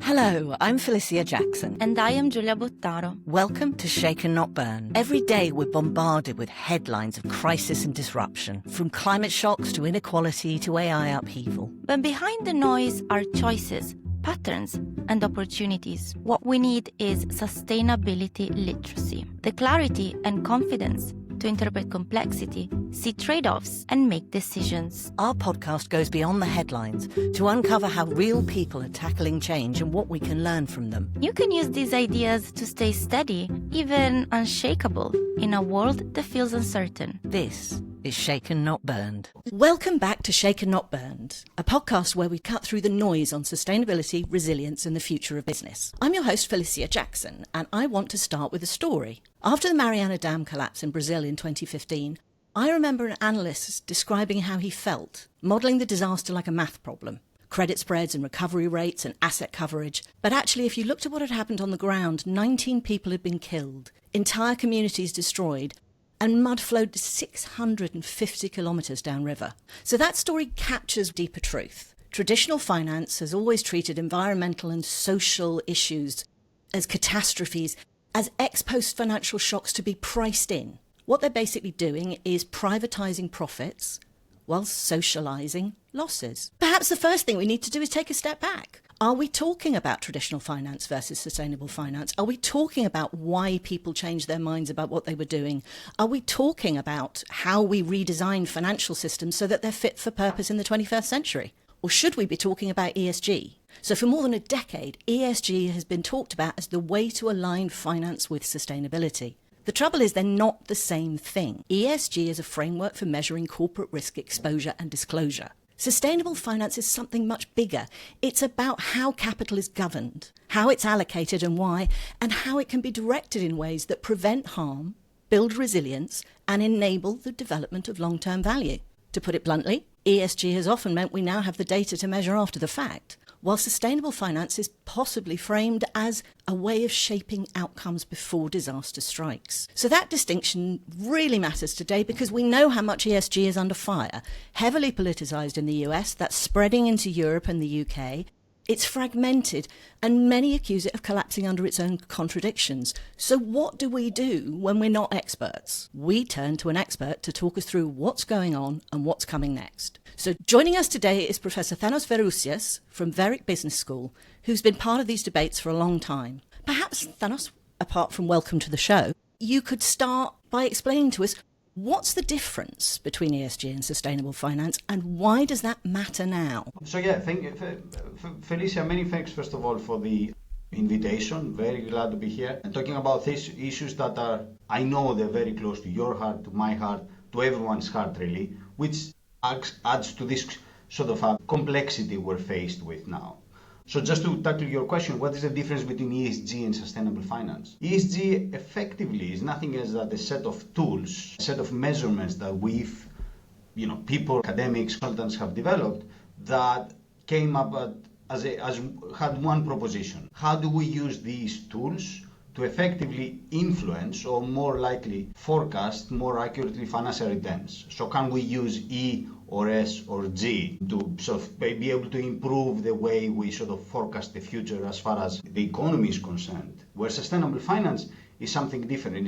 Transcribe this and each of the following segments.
Hello, I'm Felicia Jackson. And I am Giulia Bottaro. Welcome to Shake and Not Burn. Every day we're bombarded with headlines of crisis and disruption, from climate shocks to inequality to AI upheaval. But behind the noise are choices, patterns, and opportunities. What we need is sustainability literacy, the clarity and confidence to interpret complexity, see trade-offs, and make decisions. Our podcast goes beyond the headlines to uncover how real people are tackling change and what we can learn from them. You can use these ideas to stay steady, even unshakable, in a world that feels uncertain. This is Shaken Not Burned. Welcome back to Shaken Not Burned, a podcast where we cut through the noise on sustainability, resilience and the future of business. I'm your host Felicia Jackson, and I want to start with a story. After the Mariana Dam collapse in Brazil in 2015, I remember an analyst describing how he felt, modelling the disaster like a math problem. Credit spreads and recovery rates and asset coverage. But actually, if you looked at what had happened on the ground, 19 people had been killed, entire communities destroyed, and mud flowed 650 kilometres downriver. So that story captures deeper truth. Traditional finance has always treated environmental and social issues as catastrophes, as ex-post financial shocks to be priced in. What they're basically doing is privatising profits whilst socialising losses. Perhaps the first thing we need to do is take a step back. Are we talking about traditional finance versus sustainable finance? Are we talking about why people changed their minds about what they were doing? Are we talking about how we redesigned financial systems so that they're fit for purpose in the 21st century? Or should we be talking about ESG? So for more than a decade, ESG has been talked about as the way to align finance with sustainability. The trouble is they're not the same thing. ESG is a framework for measuring corporate risk exposure and disclosure. Sustainable finance is something much bigger. It's about how capital is governed, how it's allocated and why, and how it can be directed in ways that prevent harm, build resilience, and enable the development of long-term value. To put it bluntly, ESG has often meant we now have the data to measure after the fact, while sustainable finance is possibly framed as a way of shaping outcomes before disaster strikes. So that distinction really matters today because we know how much ESG is under fire. Heavily politicised in the US, that's spreading into Europe and the UK. It's fragmented, and many accuse it of collapsing under its own contradictions. So what do we do when we're not experts? We turn to an expert to talk us through what's going on and what's coming next. So joining us today is Professor Thanos Verousis from Vlerick Business School, who's been part of these debates for a long time. Perhaps, Thanos, apart from welcome to the show, you could start by explaining to us what's the difference between ESG and sustainable finance, and why does that matter now? So thank you, Felicia, many thanks first of all for the invitation. Very glad to be here and talking about these issues that are, I know they're very close to your heart, to my heart, to everyone's heart really, which adds to this sort of complexity we're faced with now. So just to tackle your question, what is the difference between ESG and sustainable finance? ESG effectively is nothing else than a set of tools, a set of measurements that we've, people, academics, consultants have developed that came up had one proposition. How do we use these tools to effectively influence or more likely forecast more accurately financial returns? So can we use E or S or G to sort of be able to improve the way we sort of forecast the future as far as the economy is concerned? Where sustainable finance is something different.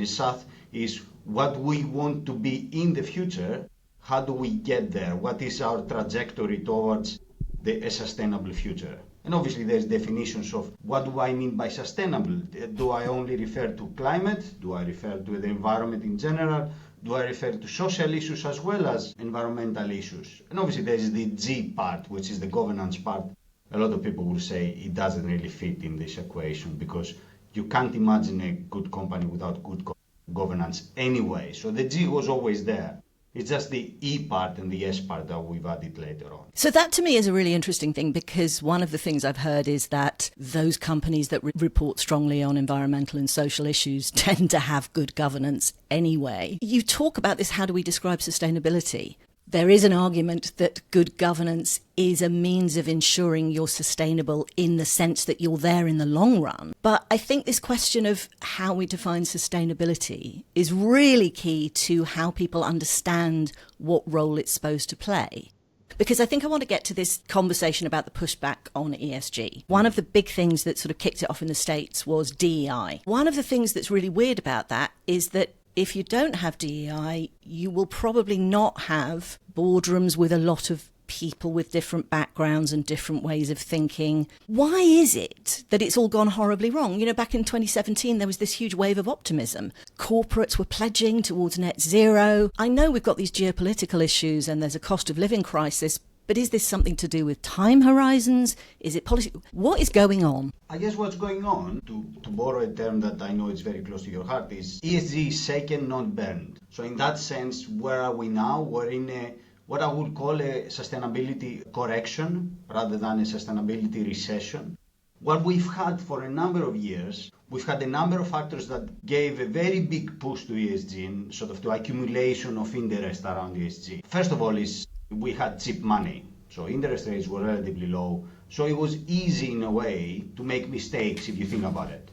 Is what we want to be in the future. How do we get there? What is our trajectory towards a sustainable future? And obviously there's definitions of what do I mean by sustainable? Do I only refer to climate? Do I refer to the environment in general? Do I refer to social issues as well as environmental issues? And obviously there's the G part, which is the governance part. A lot of people will say it doesn't really fit in this equation because you can't imagine a good company without good governance anyway. So the G was always there. It's just the E part and the S part that we've added later on. So that to me is a really interesting thing, because one of the things I've heard is that those companies that report strongly on environmental and social issues tend to have good governance anyway. You talk about this, how do we describe sustainability? There is an argument that good governance is a means of ensuring you're sustainable in the sense that you're there in the long run. But I think this question of how we define sustainability is really key to how people understand what role it's supposed to play. because I think I want to get to this conversation about the pushback on ESG. One of the big things that sort of kicked it off in the States was DEI. One of the things that's really weird about that is that if you don't have DEI, you will probably not have boardrooms with a lot of people with different backgrounds and different ways of thinking. Why is it that it's all gone horribly wrong? You know, back in 2017, there was this huge wave of optimism. Corporates were pledging towards net zero. I know we've got these geopolitical issues and there's a cost of living crisis, but is this something to do with time horizons? Is it policy? What is going on? I guess what's going on, to borrow a term that I know is very close to your heart, is ESG is shaken, not burned. So in that sense, where are we now? We're in what I would call a sustainability correction rather than a sustainability recession. What we've had for a number of years, we've had a number of factors that gave a very big push to ESG and sort of to accumulation of interest around ESG. First of all is we had cheap money, so interest rates were relatively low, so it was easy in a way to make mistakes if you think about it.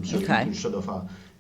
So okay.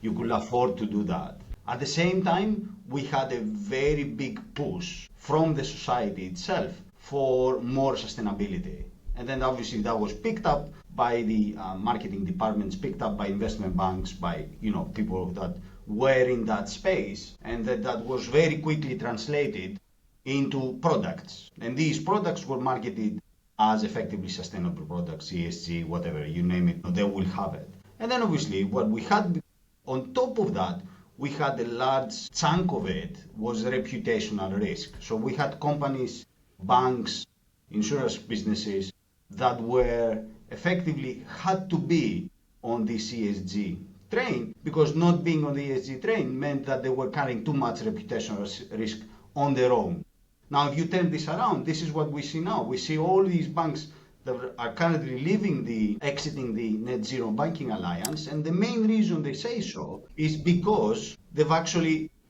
You could afford to do that. At the same time, we had a very big push from the society itself for more sustainability. And then obviously that was picked up by the marketing departments, picked up by investment banks, by people that were in that space, and that was very quickly translated into products. And these products were marketed as effectively sustainable products, ESG, whatever, you name it, they will have it. And then obviously what we had on top of that, we had a large chunk of it was reputational risk. So we had companies, banks, insurance businesses that were effectively had to be on this ESG train, because not being on the ESG train meant that they were carrying too much reputational risk on their own. Now, if you turn this around, this is what we see now. We see all these banks that are currently exiting the Net Zero Banking Alliance, and the main reason they say so is because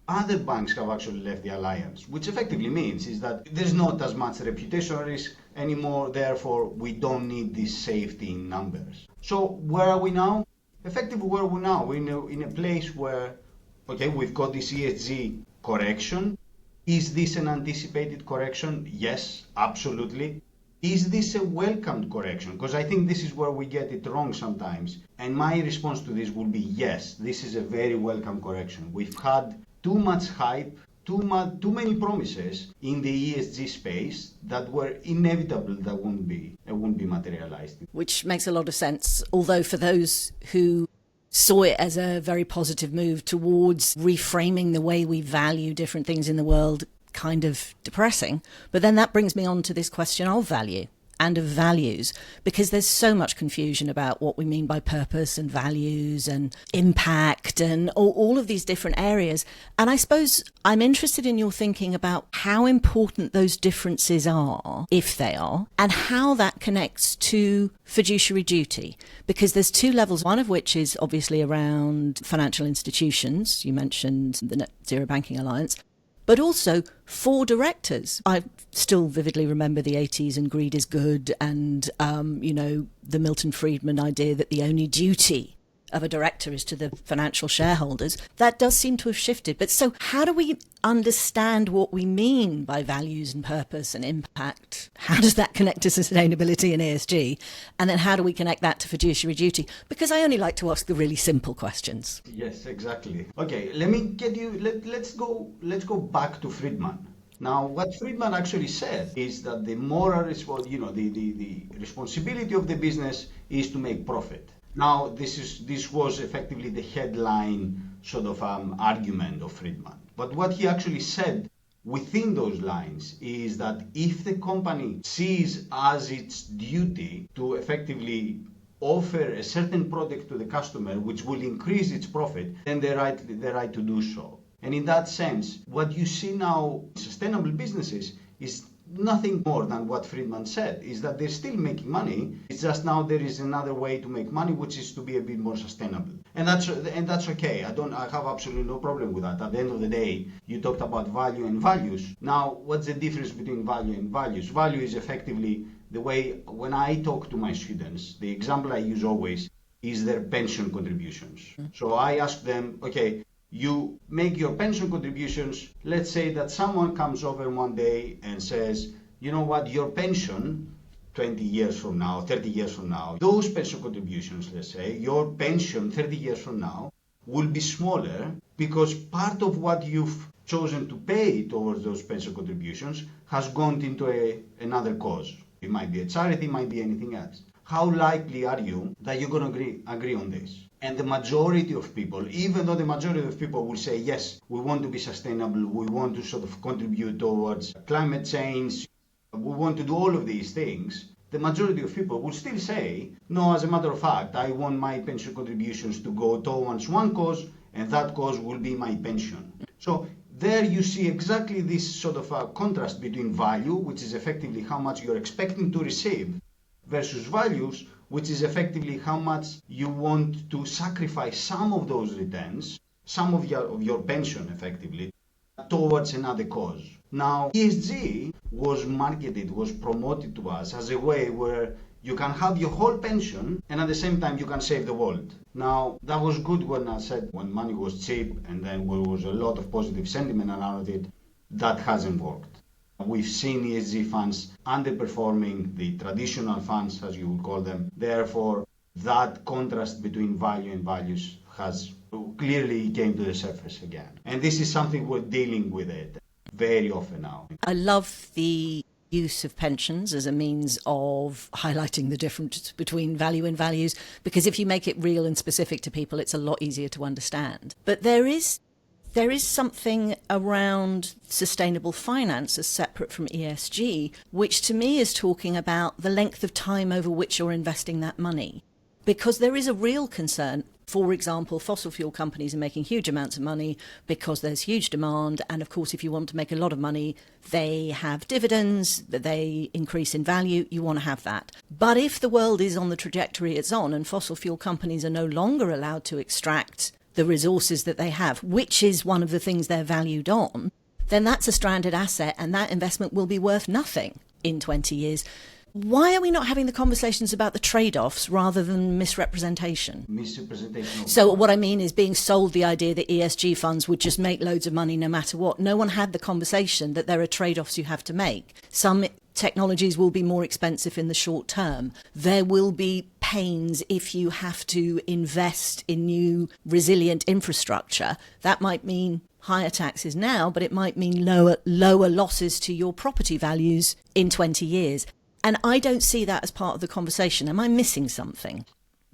other banks have actually left the alliance, which effectively means is that there's not as much reputational risk anymore, therefore we don't need this safety in numbers. So where are we now? Effectively, where are we now? We're in a place where, okay, we've got this ESG correction. Is this an anticipated correction? Yes, absolutely. Is this a welcomed correction? Because I think this is where we get it wrong sometimes. And my response to this will be yes, this is a very welcome correction. We've had too much hype, too many promises in the ESG space that were inevitable that won't be materialized. Which makes a lot of sense, although for those who saw it as a very positive move towards reframing the way we value different things in the world, kind of depressing. But then that brings me on to this question of value and of values, because there's so much confusion about what we mean by purpose and values and impact and all of these different areas. And I suppose I'm interested in your thinking about how important those differences are, if they are, and how that connects to fiduciary duty, because there's two levels, one of which is obviously around financial institutions. You mentioned the Net Zero Banking Alliance, but also for directors. I still vividly remember the 80s and greed is good and, the Milton Friedman idea that the only duty of a director is to the financial shareholders. That does seem to have shifted. But so how do we understand what we mean by values and purpose and impact? How does that connect to sustainability and ESG? And then how do we connect that to fiduciary duty? Because I only like to ask the really simple questions. Yes, exactly. Okay, let's go back to Friedman. Now, what Friedman actually said is that the the responsibility of the business is to make profit. Now, this was effectively the headline argument of Friedman. But what he actually said within those lines is that if the company sees as its duty to effectively offer a certain product to the customer which will increase its profit, then they're right to do so. And in that sense, what you see now in sustainable businesses is nothing more than what Friedman said, is that they're still making money. It's just now there is another way to make money, which is to be a bit more sustainable. And that's okay. I have absolutely no problem with that. At the end of the day, you talked about value and values. Now, what's the difference between value and values? Value is effectively the way, when I talk to my students, the example I use always is their pension contributions. So I ask them, okay, you make your pension contributions. Let's say that someone comes over one day and says, you know what, your pension 20 years from now, 30 years from now, those pension contributions, let's say, your pension 30 years from now will be smaller because part of what you've chosen to pay towards those pension contributions has gone into another cause. It might be a charity, it might be anything else. How likely are you that you're going to agree on this? And the majority of people, even though the majority of people will say, yes, we want to be sustainable, we want to sort of contribute towards climate change, we want to do all of these things, the majority of people will still say, no, as a matter of fact, I want my pension contributions to go towards one cause, and that cause will be my pension. So there you see exactly this sort of a contrast between value, which is effectively how much you're expecting to receive, versus values, which is effectively how much you want to sacrifice some of those returns, some of your pension effectively, towards another cause. Now, ESG was marketed, was promoted to us as a way where you can have your whole pension and at the same time you can save the world. Now, that was good when I said when money was cheap and then there was a lot of positive sentiment around it. That hasn't worked. We've seen ESG funds underperforming the traditional funds, as you would call them. Therefore, that contrast between value and values has clearly came to the surface again. And this is something we're dealing with it very often now. I love the use of pensions as a means of highlighting the difference between value and values, because if you make it real and specific to people, it's a lot easier to understand. But there is something around sustainable finance as separate from ESG, which to me is talking about the length of time over which you're investing that money. Because there is a real concern. For example, fossil fuel companies are making huge amounts of money because there's huge demand. And of course, if you want to make a lot of money, they have dividends, they increase in value. You want to have that. But if the world is on the trajectory it's on and fossil fuel companies are no longer allowed to extract the resources that they have, which is one of the things they're valued on, then that's a stranded asset and that investment will be worth nothing in 20 years. Why are we not having the conversations about the trade-offs rather than misrepresentation? Misrepresentation. So what I mean is being sold the idea that ESG funds would just make loads of money no matter what. No one had the conversation that there are trade-offs you have to make. Some technologies will be more expensive in the short term. There will be pains if you have to invest in new resilient infrastructure. That might mean higher taxes now, but it might mean lower losses to your property values in 20 years. And I don't see that as part of the conversation. Am I missing something?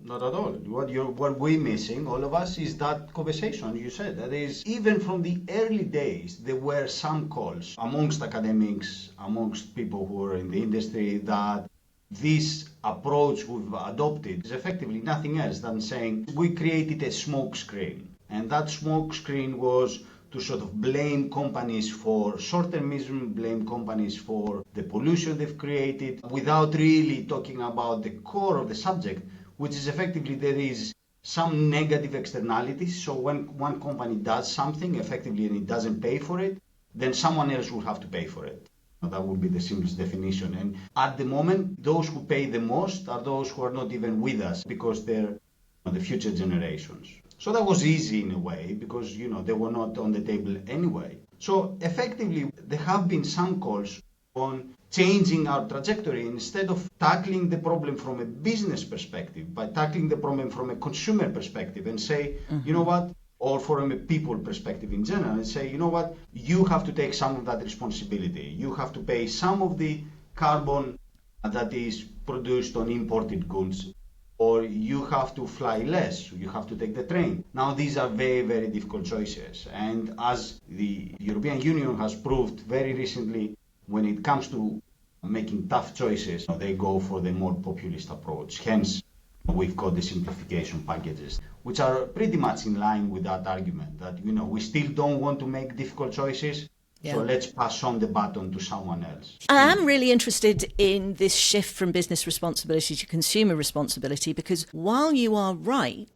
Not at all. What we're missing, all of us, is that conversation you said. That is, even from the early days, there were some calls amongst academics, amongst people who are in the industry, that this approach we've adopted is effectively nothing else than saying we created a smoke screen. And that smoke screen was to sort of blame companies for short-termism, blame companies for the pollution they've created, without really talking about the core of the subject, which is effectively there is some negative externalities. So when one company does something effectively and it doesn't pay for it, then someone else will have to pay for it. That would be the simplest definition. And at the moment, those who pay the most are those who are not even with us because they're the future generations. So that was easy in a way because, they were not on the table anyway. So effectively, there have been some calls on changing our trajectory instead of tackling the problem from a business perspective, by tackling the problem from a consumer perspective and say, you know what, or from a people perspective in general, and say, you know what, you have to take some of that responsibility. You have to pay some of the carbon that is produced on imported goods, or you have to fly less, you have to take the train. Now, these are very, very difficult choices. And as the European Union has proved very recently, when it comes to making tough choices, they go for the more populist approach. Hence, we've got the simplification packages, which are pretty much in line with that argument that, we still don't want to make difficult choices. Yeah. So let's pass on the baton to someone else. I am really interested in this shift from business responsibility to consumer responsibility, because while you are right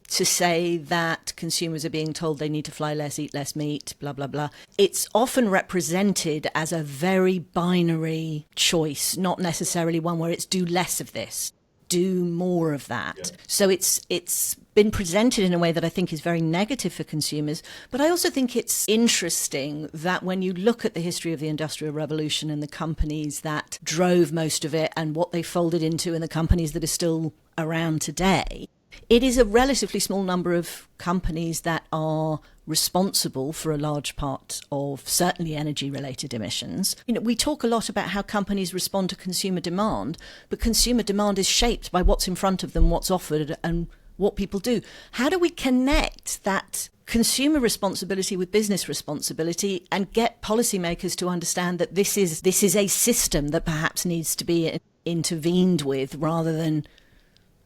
to say that consumers are being told they need to fly less, eat less meat, blah, blah, blah, it's often represented as a very binary choice, not necessarily one where it's do less of this do more of that. Yeah. So it's been presented in a way that I think is very negative for consumers. But I also think it's interesting that when you look at the history of the Industrial Revolution and the companies that drove most of it and what they folded into and the companies that are still around today, it is a relatively small number of companies that are responsible for a large part of certainly energy-related emissions. You know, we talk a lot about how companies respond to consumer demand, but consumer demand is shaped by what's in front of them, what's offered, and what people do. How do we connect that consumer responsibility with business responsibility and get policymakers to understand that this is a system that perhaps needs to be intervened with rather than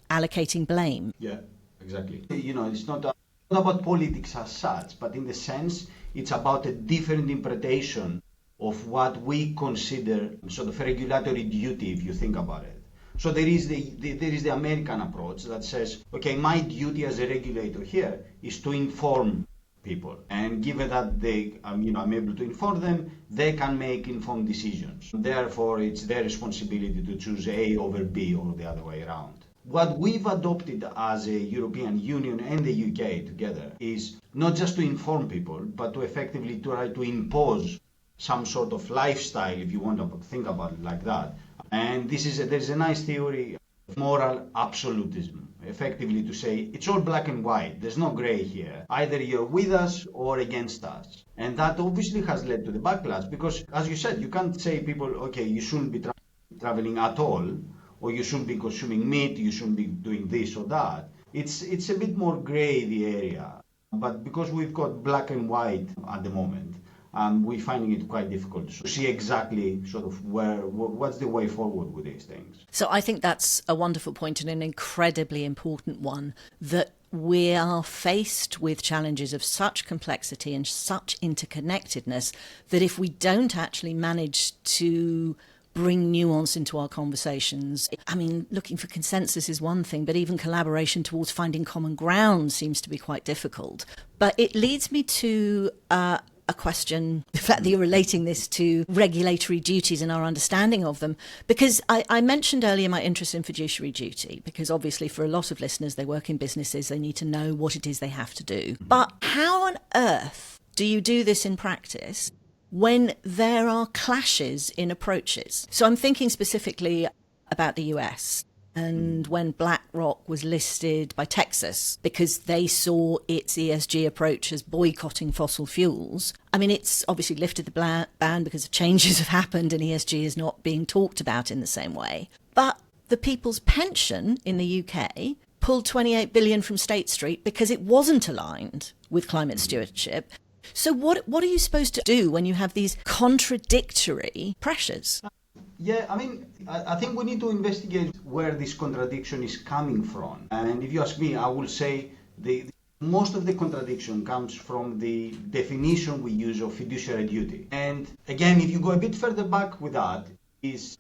allocating blame? Yeah, exactly. You know, it's not about politics as such, but in the sense it's about a different interpretation of what we consider sort of a regulatory duty, if you think about it. So there is the American approach that says, okay, my duty as a regulator here is to inform people, and given that I'm able to inform them, they can make informed decisions. Therefore, it's their responsibility to choose A over B or the other way around. What we've adopted as a European Union and the UK together is not just to inform people, but to effectively try to impose some sort of lifestyle, if you want to think about it like that. And there's a nice theory of moral absolutism, effectively to say it's all black and white. There's no gray here. Either you're with us or against us. And that obviously has led to the backlash because, as you said, you can't say people, okay, you shouldn't be traveling at all, or you shouldn't be consuming meat, you shouldn't be doing this or that. It's a bit more grey, the area. But because we've got black and white at the moment, we're finding it quite difficult to see exactly sort of what's the way forward with these things. So I think that's a wonderful point and an incredibly important one, that we are faced with challenges of such complexity and such interconnectedness that if we don't actually manage to bring nuance into our conversations. I mean, looking for consensus is one thing, but even collaboration towards finding common ground seems to be quite difficult. But it leads me to a question, the fact that you're relating this to regulatory duties and our understanding of them, because I mentioned earlier my interest in fiduciary duty, because obviously for a lot of listeners, they work in businesses, they need to know what it is they have to do. But how on earth do you do this in practice when there are clashes in approaches? So I'm thinking specifically about the US and when BlackRock was listed by Texas because they saw its ESG approach as boycotting fossil fuels. I mean, it's obviously lifted the ban because changes have happened and ESG is not being talked about in the same way. But the People's Pension in the UK pulled 28 billion from State Street because it wasn't aligned with climate stewardship. So what are you supposed to do when you have these contradictory pressures? Yeah, I mean, I think we need to investigate where this contradiction is coming from. And if you ask me, I will say most of the contradiction comes from the definition we use of fiduciary duty. And again, if you go a bit further back with that,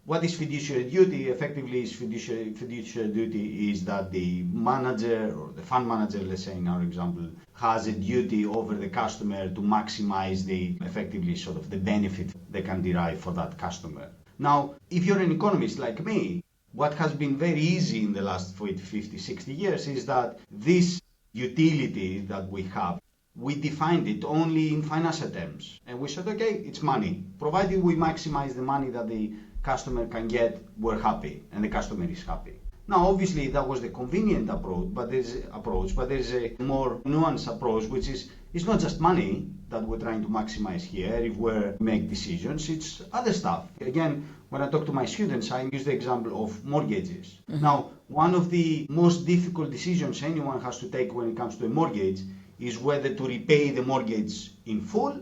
what is fiduciary duty? Effectively, fiduciary duty is that the manager or the fund manager, let's say in our example, has a duty over the customer to maximize effectively sort of the benefit they can derive for that customer. Now, if you're an economist like me, what has been very easy in the last 50, 60 years is that this utility that we have, we defined it only in financial terms. And we said, okay, it's money. Provided we maximize the money that the customer can get, we're happy, and the customer is happy. Now, obviously, that was the convenient approach, but there's a more nuanced approach, which is it's not just money that we're trying to maximize here if we make decisions, it's other stuff. Again, when I talk to my students, I use the example of mortgages. Mm-hmm. Now, one of the most difficult decisions anyone has to take when it comes to a mortgage is whether to repay the mortgage in full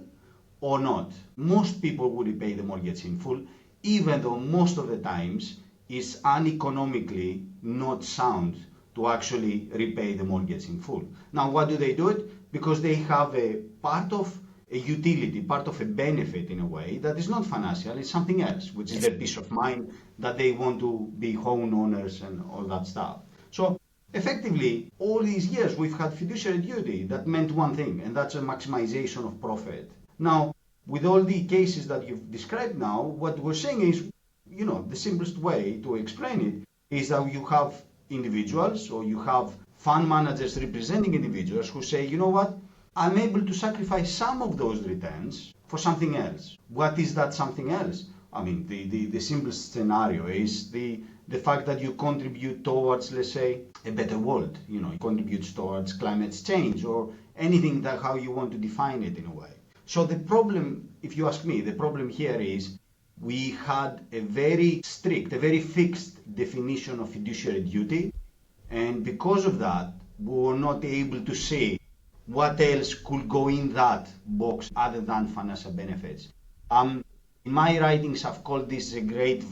or not. Most people would repay the mortgage in full, even though most of the times it's uneconomically not sound to actually repay the mortgage in full. Now, why do they do it? Because they have a part of a utility, part of a benefit in a way that is not financial, it's something else, which is their peace of mind, that they want to be homeowners and all that stuff. So effectively, all these years we've had fiduciary duty that meant one thing, and that's a maximization of profit. Now, with all the cases that you've described now, what we're saying is, the simplest way to explain it is that you have individuals or you have fund managers representing individuals who say, you know what, I'm able to sacrifice some of those returns for something else. What is that something else? I mean, the simplest scenario is the fact that you contribute towards, let's say, a better world. You know, it contributes towards climate change or anything that how you want to define it in a way. So the problem, if you ask me, the problem here is we had a very strict, a very fixed definition of fiduciary duty. And because of that, we were not able to say what else could go in that box other than financial benefits. In my writings, I've called this a great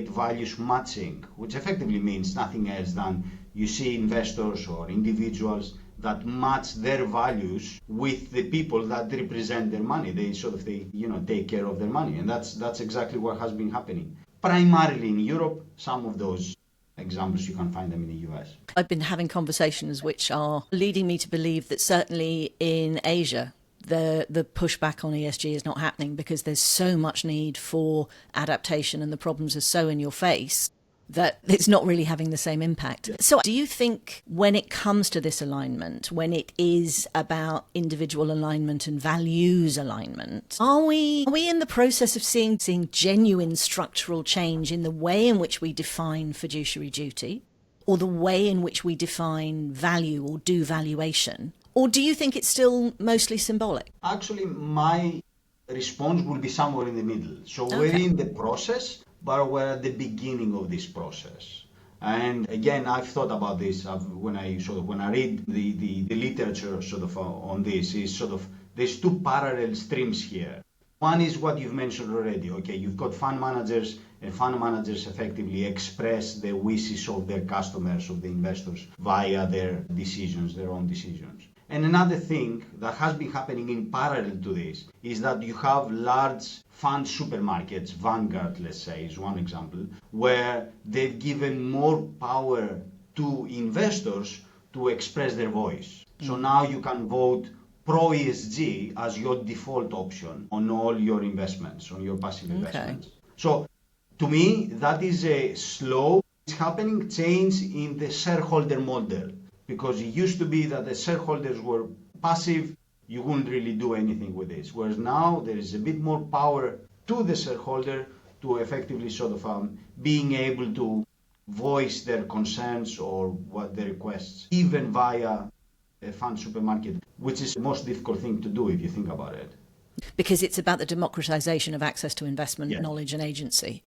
values matching, which effectively means nothing else than you see investors or individuals that match their values with the people that represent their money. They take care of their money, and that's exactly what has been happening. Primarily in Europe, some of those examples you can find them in the US. I've been having conversations which are leading me to believe that certainly in Asia, the pushback on ESG is not happening because there's so much need for adaptation and the problems are so in your face that it's not really having the same impact. Yeah. So do you think when it comes to this alignment, when it is about individual alignment and values alignment, are we in the process of seeing genuine structural change in the way in which we define fiduciary duty or the way in which we define value or do valuation? Or do you think it's still mostly symbolic? Actually, my response will be somewhere in the middle. So we're in the process, but we're at the beginning of this process. And again, I've thought about this when I read the literature on this, is there's two parallel streams here. One is what you've mentioned already. Okay, you've got fund managers, and fund managers effectively express the wishes of their customers, of the investors, via their decisions, their own decisions. And another thing that has been happening in parallel to this is that you have large fund supermarkets, Vanguard, let's say, is one example, where they've given more power to investors to express their voice. So now you can vote pro-ESG as your default option on all your investments, on your passive investments. So to me, that is a slow, it's happening, change in the shareholder model. Because it used to be that the shareholders were passive, you wouldn't really do anything with this. Whereas now there is a bit more power to the shareholder to effectively being able to voice their concerns or what their requests, even via a fund supermarket, which is the most difficult thing to do if you think about it. Because it's about the democratization of access to investment, knowledge and agency.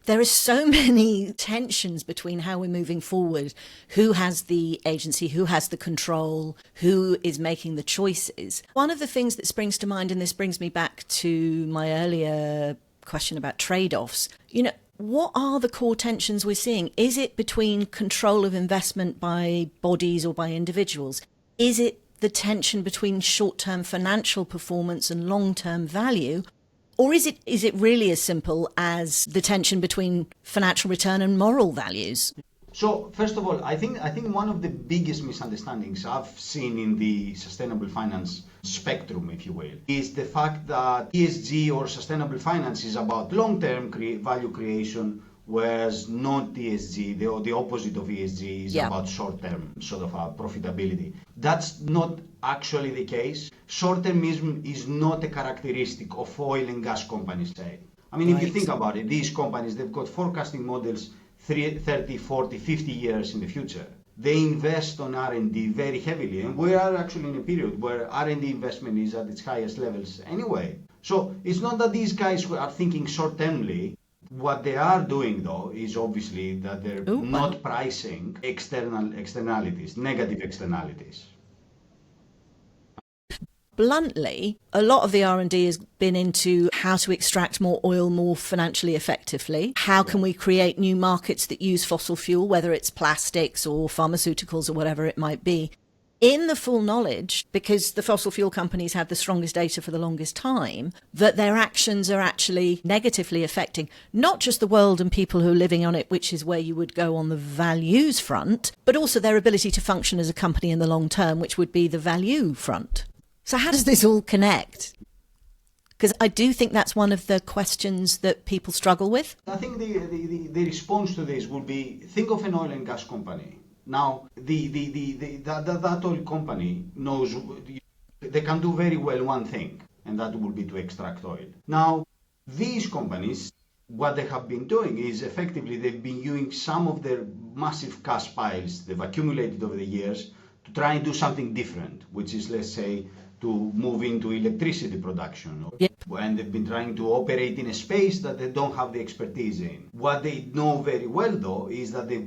There are so many tensions between how we're moving forward, who has the agency, who has the control, who is making the choices. One of the things that springs to mind, and this brings me back to my earlier question about trade-offs, what are the core tensions we're seeing? Is it between control of investment by bodies or by individuals? Is it the tension between short-term financial performance and long-term value? Or is it really as simple as the tension between financial return and moral values? So first of all, I think one of the biggest misunderstandings I've seen in the sustainable finance spectrum, if you will, is the fact that ESG or sustainable finance is about long-term value creation, whereas not ESG, the opposite of ESG is about short-term profitability. That's not actually the case. Short-termism is not a characteristic of oil and gas companies, say. I mean, if you think about it, these companies, they've got forecasting models 30, 40, 50 years in the future. They invest on R&D very heavily, and we are actually in a period where R&D investment is at its highest levels anyway. So it's not that these guys are thinking short-termly. What they are doing, though, is obviously that they're not pricing externalities, negative externalities. Bluntly, a lot of the R&D has been into how to extract more oil more financially effectively. How can we create new markets that use fossil fuel, whether it's plastics or pharmaceuticals or whatever it might be, in the full knowledge, because the fossil fuel companies had the strongest data for the longest time, that their actions are actually negatively affecting not just the world and people who are living on it, which is where you would go on the values front, but also their ability to function as a company in the long term, which would be the value front. So how does this all connect? Because I do think that's one of the questions that people struggle with. I think the response to this would be, think of an oil and gas company. Now, that oil company knows they can do very well one thing, and that will be to extract oil. Now, these companies, what they have been doing is effectively they've been using some of their massive cash piles they've accumulated over the years to try and do something different, which is, let's say, to move into electricity production. Yep. And they've been trying to operate in a space that they don't have the expertise in. What they know very well, though, is that they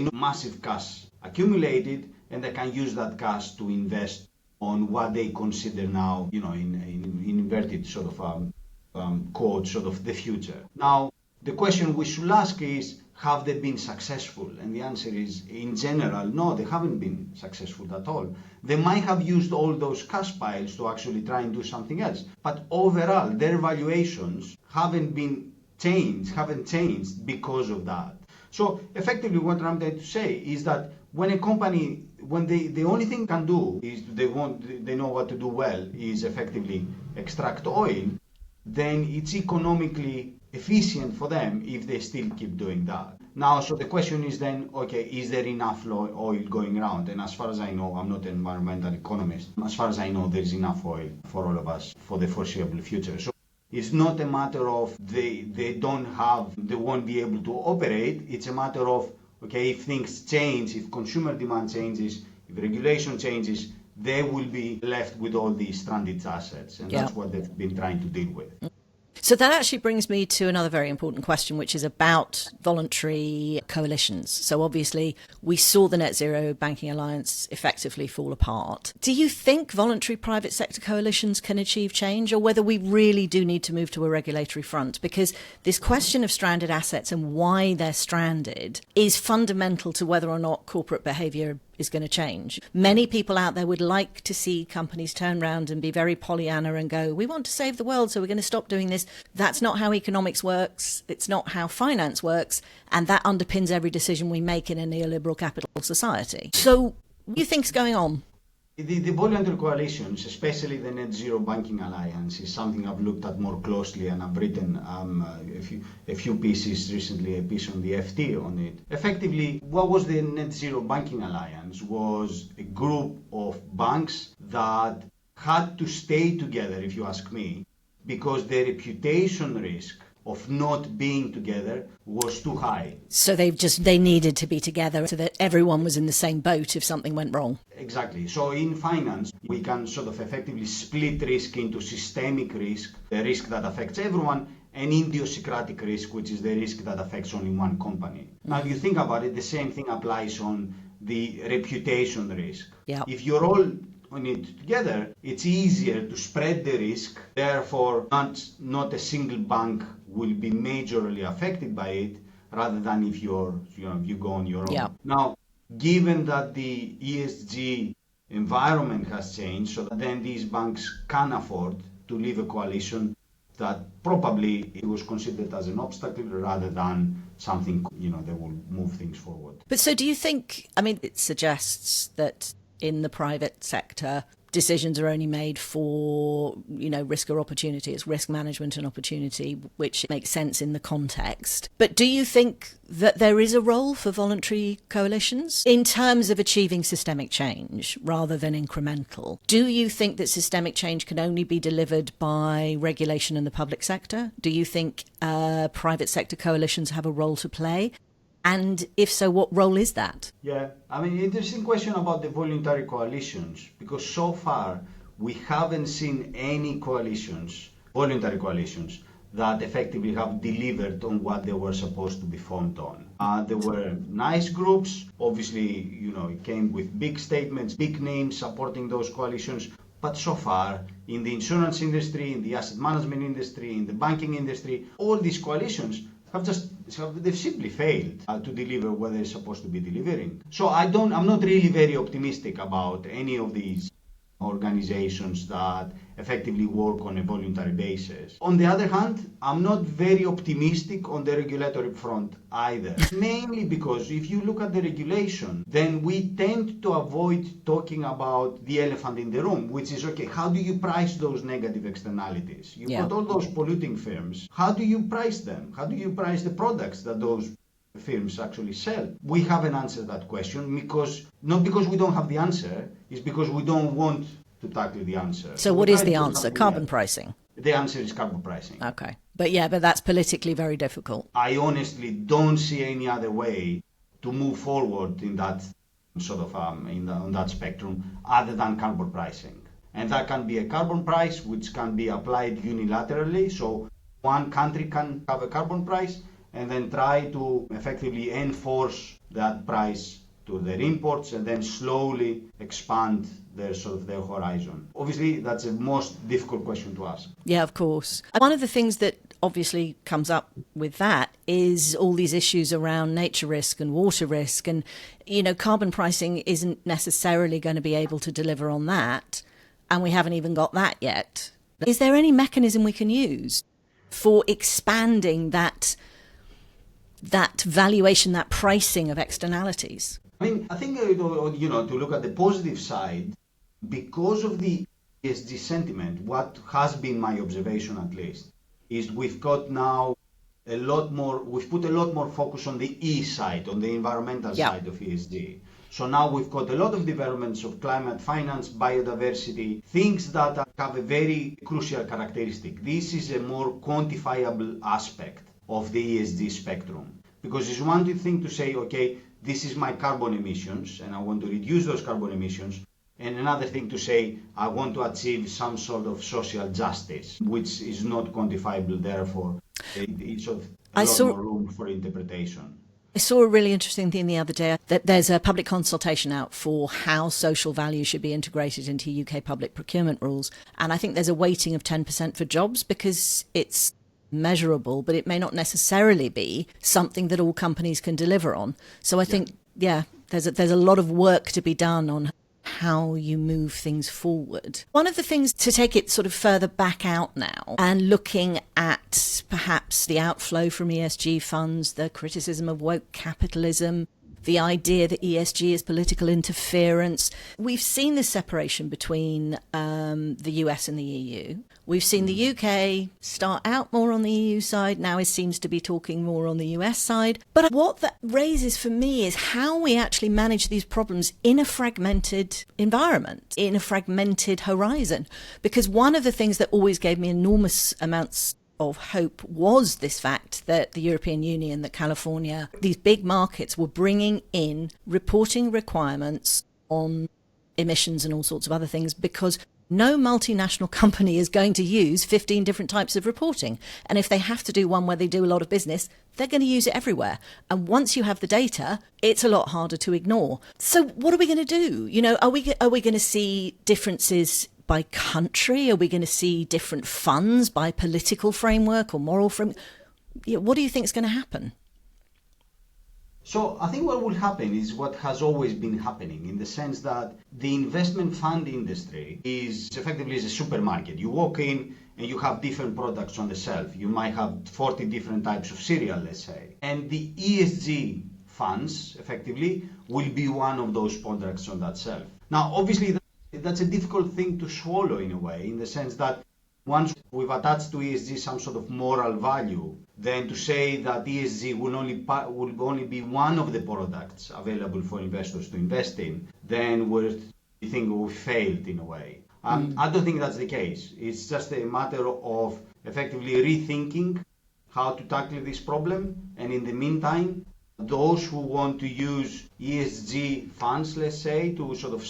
know massive cash accumulated, and they can use that cash to invest on what they consider now, in inverted sort of quote, sort of the future. Now, the question we should ask is, have they been successful? And the answer is, in general, no, they haven't been successful at all. They might have used all those cash piles to actually try and do something else. But overall, their valuations haven't changed because of that. So effectively what I'm trying to say is that when a company, when the only thing can do is they know what to do well, is effectively extract oil, then it's economically efficient for them if they still keep doing that. Now, so the question is then, okay, is there enough oil going around? And as far as I know, I'm not an environmental economist, as far as I know, there's enough oil for all of us for the foreseeable future. So it's not a matter of they won't be able to operate. It's a matter of, okay, if things change, if consumer demand changes, if regulation changes, they will be left with all these stranded assets. And that's what they've been trying to deal with. So that actually brings me to another very important question, which is about voluntary coalitions. So obviously we saw the Net Zero Banking Alliance effectively fall apart. Do you think voluntary private sector coalitions can achieve change, or whether we really do need to move to a regulatory front? Because this question of stranded assets and why they're stranded is fundamental to whether or not corporate behaviour is going to change. Many people out there would like to see companies turn around and be very Pollyanna and go, we want to save the world, so we're going to stop doing this. That's not how economics works. It's not how finance works. And that underpins every decision we make in a neoliberal capital society. So what do you think's going on? The voluntary coalitions, especially the Net Zero Banking Alliance, is something I've looked at more closely, and I've written a few pieces recently, a piece on the FT on it. Effectively, what was the Net Zero Banking Alliance was a group of banks that had to stay together, if you ask me, because their reputation risk of not being together was too high. So they needed to be together so that everyone was in the same boat if something went wrong. Exactly. So in finance, we can sort of effectively split risk into systemic risk, the risk that affects everyone, and idiosyncratic risk, which is the risk that affects only one company. Now, if you think about it, the same thing applies on the reputation risk. Yeah. If you're all on it together, it's easier to spread the risk. Therefore, not a single bank will be majorly affected by it, rather than if you go on your own. Yeah. Now, given that the ESG environment has changed, so that then these banks can afford to leave a coalition that probably it was considered as an obstacle rather than something, that will move things forward. But so do you think, it suggests that in the private sector, decisions are only made for, risk or opportunity. It's risk management and opportunity, which makes sense in the context. But do you think that there is a role for voluntary coalitions in terms of achieving systemic change rather than incremental? Do you think that systemic change can only be delivered by regulation in the public sector? Do you think private sector coalitions have a role to play? And if so, what role is that? Yeah, interesting question about the voluntary coalitions, because so far we haven't seen any voluntary coalitions, that effectively have delivered on what they were supposed to be formed on. There were nice groups, obviously, it came with big statements, big names supporting those coalitions, but so far, in the insurance industry, in the asset management industry, in the banking industry, all these coalitions they've simply failed to deliver what they're supposed to be delivering. So I'm not really very optimistic about any of these organizations that effectively work on a voluntary basis. On the other hand, I'm not very optimistic on the regulatory front either. Mainly because if you look at the regulation, then we tend to avoid talking about the elephant in the room, which is, okay, how do you price those negative externalities? You've got all those polluting firms. How do you price them? How do you price the products that those firms actually sell? We haven't answered that question not because we don't have the answer, it's because we don't want to tackle the answer. So what is the answer? Carbon pricing? The answer is carbon pricing. Okay. But that's politically very difficult. I honestly don't see any other way to move forward in that sort of on that spectrum other than carbon pricing. And that can be a carbon price which can be applied unilaterally. So one country can have a carbon price and then try to effectively enforce that price to their imports and then slowly expand their horizon. Obviously, that's the most difficult question to ask. Yeah, of course. One of the things that obviously comes up with that is all these issues around nature risk and water risk. And, carbon pricing isn't necessarily going to be able to deliver on that. And we haven't even got that yet. Is there any mechanism we can use for expanding that valuation, that pricing of externalities? I think, to look at the positive side, because of the ESG sentiment, what has been my observation at least, is we've got now we've put a lot more focus on the E side, on the environmental side of ESG. So now we've got a lot of developments of climate finance, biodiversity, things that have a very crucial characteristic. This is a more quantifiable aspect of the ESG spectrum. Because it's one thing to say, okay, this is my carbon emissions and I want to reduce those carbon emissions. And another thing to say, I want to achieve some sort of social justice, which is not quantifiable, therefore it's a lot more room for interpretation. I saw a really interesting thing the other day, that there's a public consultation out for how social value should be integrated into UK public procurement rules. And I think there's a weighting of 10% for jobs because it's measurable, but it may not necessarily be something that all companies can deliver on. So I think, there's a lot of work to be done on how you move things forward. One of the things to take it sort of further back out now and looking at perhaps the outflow from ESG funds, the criticism of woke capitalism, the idea that ESG is political interference. We've seen this separation between the US and the EU. We've seen the UK start out more on the EU side. Now it seems to be talking more on the US side. But what that raises for me is how we actually manage these problems in a fragmented environment, in a fragmented horizon. Because one of the things that always gave me enormous amounts of hope was this fact that the European Union, that California, these big markets were bringing in reporting requirements on emissions and all sorts of other things, because no multinational company is going to use 15 different types of reporting. And if they have to do one where they do a lot of business, they're going to use it everywhere. And once you have the data, it's a lot harder to ignore. So what are we going to do? Are we going to see differences by country? Are we going to see different funds by political framework or moral framework? What do you think is going to happen? So I think what will happen is what has always been happening, in the sense that the investment fund industry is effectively a supermarket. You walk in and you have different products on the shelf. You might have 40 different types of cereal, let's say. And the ESG funds, effectively, will be one of those products on that shelf. Now, obviously, that's a difficult thing to swallow in a way, in the sense that once we've attached to ESG some sort of moral value, then to say that ESG will only be one of the products available for investors to invest in, then we think we failed in a way. I don't think that's the case. It's just a matter of effectively rethinking how to tackle this problem, and in the meantime, those who want to use ESG funds, let's say, to sort of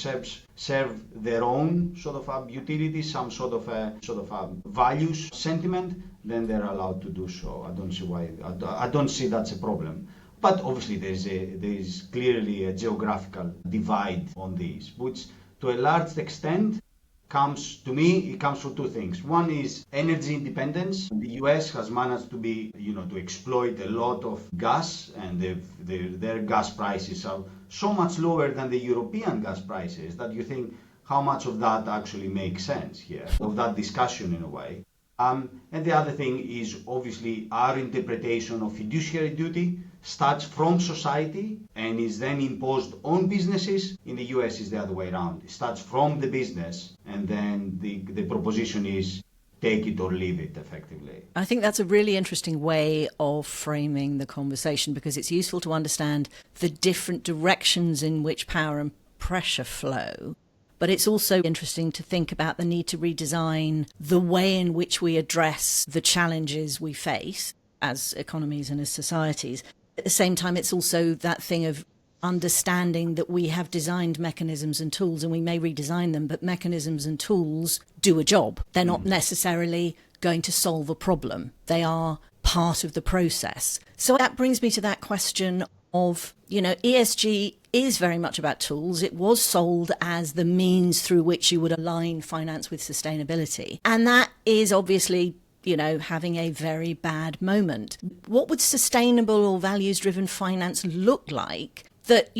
serve their own sort of utility, some sort of values sentiment, then they're allowed to do so. I don't see why. I don't see that's a problem. But obviously, there is clearly a geographical divide on these, which to a large extent comes from two things. One is energy independence. The US has managed to exploit a lot of gas, and their gas prices are so much lower than the European gas prices that you think, how much of that actually makes sense here, of that discussion in a way. And the other thing is obviously our interpretation of fiduciary duty starts from society and is then imposed on businesses. In the US is the other way around. It starts from the business and then the proposition is take it or leave it effectively. I think that's a really interesting way of framing the conversation because it's useful to understand the different directions in which power and pressure flow. But it's also interesting to think about the need to redesign the way in which we address the challenges we face as economies and as societies. At the same time, it's also that thing of understanding that we have designed mechanisms and tools and we may redesign them, but mechanisms and tools do a job. They're not necessarily going to solve a problem. They are part of the process. So that brings me to that question of, ESG is very much about tools. It was sold as the means through which you would align finance with sustainability. And that is obviously, having a very bad moment. What would sustainable or values-driven finance look like that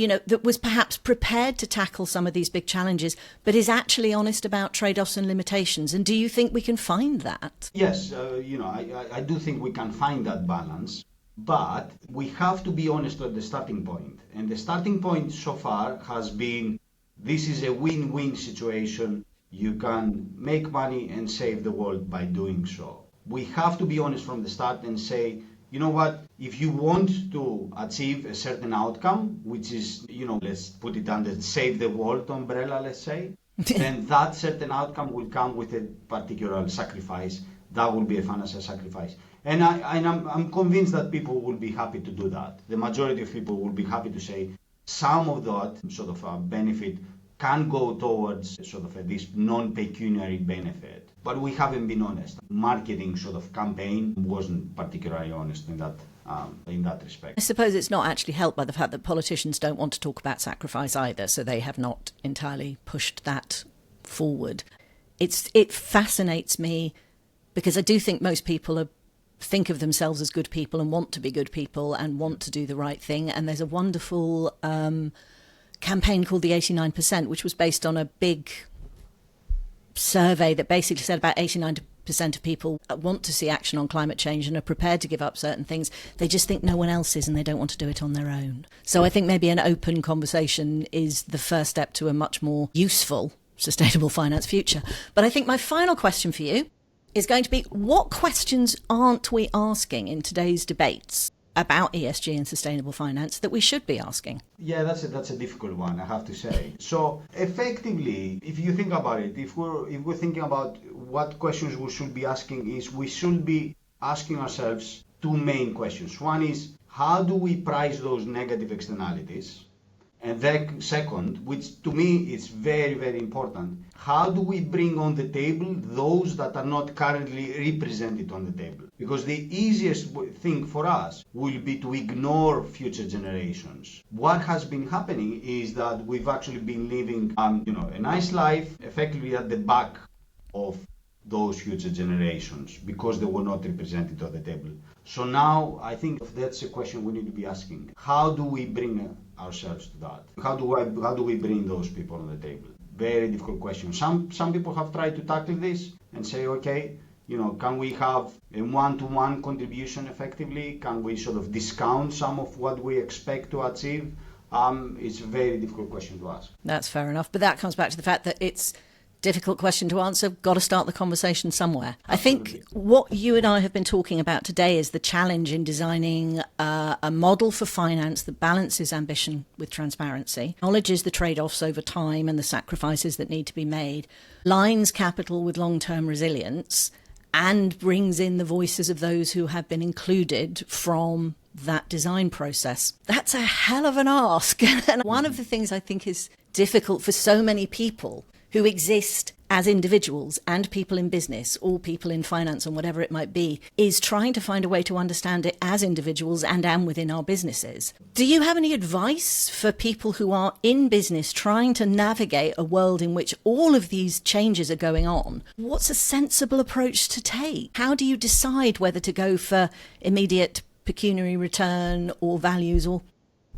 was perhaps prepared to tackle some of these big challenges, but is actually honest about trade-offs and limitations? And do you think we can find that? Yes, I do think we can find that balance. But we have to be honest at the starting point. And the starting point so far has been, this is a win-win situation. You can make money and save the world by doing so. We have to be honest from the start and say, you know what, if you want to achieve a certain outcome, which is, let's put it under save the world umbrella, let's say, then that certain outcome will come with a particular sacrifice. That will be a financial sacrifice. And I'm convinced that people will be happy to do that. The majority of people will be happy to say some of that sort of benefit can go towards sort of this non-pecuniary benefit. But we haven't been honest. Marketing sort of campaign wasn't particularly honest in that respect. I suppose it's not actually helped by the fact that politicians don't want to talk about sacrifice either, so they have not entirely pushed that forward. It fascinates me because I do think most people think of themselves as good people and want to be good people and want to do the right thing. And there's a wonderful campaign called the 89%, which was based on a big survey that basically said about 89% of people want to see action on climate change and are prepared to give up certain things. They just think no one else is and they don't want to do it on their own. So I think maybe an open conversation is the first step to a much more useful sustainable finance future. But I think my final question for you is going to be, what questions aren't we asking in today's debates about ESG and sustainable finance that we should be asking? Yeah, that's a difficult one, I have to say. So effectively, if you think about it, if we're thinking about what questions we should be asking, is we should be asking ourselves two main questions. One is, how do we price those negative externalities? And then second, which to me is very, very important, how do we bring on the table those that are not currently represented on the table? Because the easiest thing for us will be to ignore future generations. What has been happening is that we've actually been living a nice life effectively at the back of those future generations because they were not represented on the table. So now I think that's a question we need to be asking. How do we bring ourselves to that? How do we bring those people on the table? Very difficult question. Some people have tried to tackle this and say, okay, can we have a one-to-one contribution effectively? Can we sort of discount some of what we expect to achieve? It's a very difficult question to ask. That's fair enough. But that comes back to the fact that it's difficult question to answer. Got to start the conversation somewhere. Absolutely. I think what you and I have been talking about today is the challenge in designing a model for finance that balances ambition with transparency, acknowledges the trade-offs over time and the sacrifices that need to be made, lines capital with long-term resilience, and brings in the voices of those who have been included from that design process. That's a hell of an ask. And one of the things I think is difficult for so many people who exist as individuals and people in business or people in finance and whatever it might be, is trying to find a way to understand it as individuals and within our businesses. Do you have any advice for people who are in business trying to navigate a world in which all of these changes are going on? What's a sensible approach to take? How do you decide whether to go for immediate pecuniary return or values or,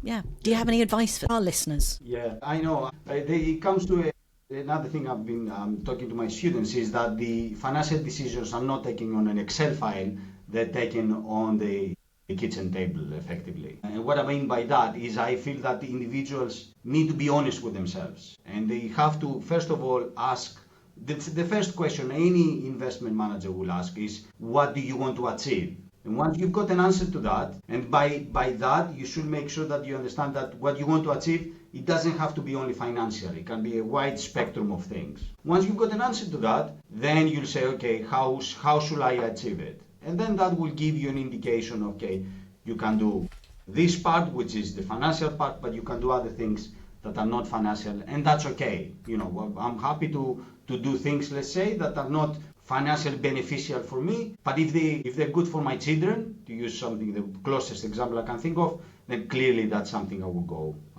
do you have any advice for our listeners? Yeah, I know. It comes to a Another thing I've been talking to my students is that the financial decisions are not taken on an Excel file, they're taken on the kitchen table, effectively. And what I mean by that is I feel that the individuals need to be honest with themselves. And they have to, first of all, ask, the first question any investment manager will ask is, what do you want to achieve? And once you've got an answer to that, and by that, you should make sure that you understand that what you want to achieve, it doesn't have to be only financial. It can be a wide spectrum of things. Once you've got an answer to that, then you'll say, okay, how should I achieve it? And then that will give you an indication, okay, you can do this part, which is the financial part, but you can do other things that are not financial, and that's okay. You know, I'm happy to do things, let's say, that are not financially beneficial for me, but if they're good for my children, to use something, the closest example I can think of, then clearly that's something I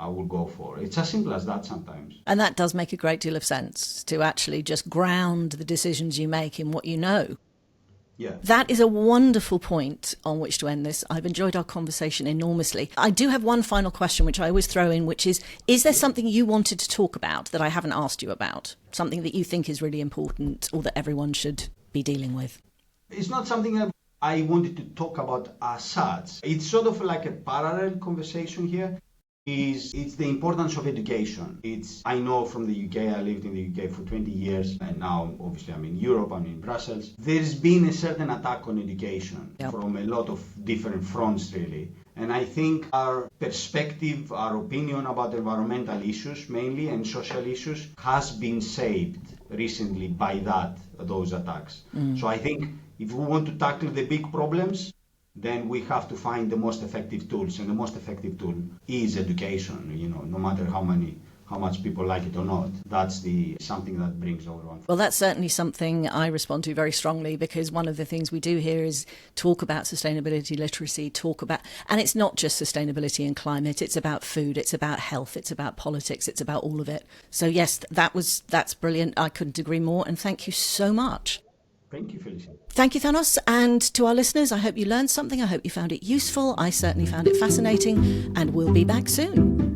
will go for. It's as simple as that sometimes. And that does make a great deal of sense, to actually just ground the decisions you make in what you know. Yeah. That is a wonderful point on which to end this. I've enjoyed our conversation enormously. I do have one final question, which I always throw in, which is there something you wanted to talk about that I haven't asked you about? Something that you think is really important or that everyone should be dealing with? It's not something that I wanted to talk about as such. It's sort of like a parallel conversation here. It's the importance of education. I know from the UK, I lived in the UK for 20 years, and now obviously I'm in Europe, I'm in Brussels. There's been a certain attack on education from a lot of different fronts, really. And I think our perspective, our opinion about environmental issues mainly and social issues has been shaped recently by those attacks. So I think if we want to tackle the big problems, then we have to find the most effective tools, and the most effective tool is education. You know, no matter how much people like it or not, that's something that brings everyone. Well, that's certainly something I respond to very strongly, because one of the things we do here is talk about sustainability literacy, and it's not just sustainability and climate, it's about food, it's about health, it's about politics, it's about all of it. So yes, that's brilliant. I couldn't agree more, and thank you so much. Thank you, Felicia. Thank you, Thanos. And to our listeners, I hope you learned something. I hope you found it useful. I certainly found it fascinating, and we'll be back soon.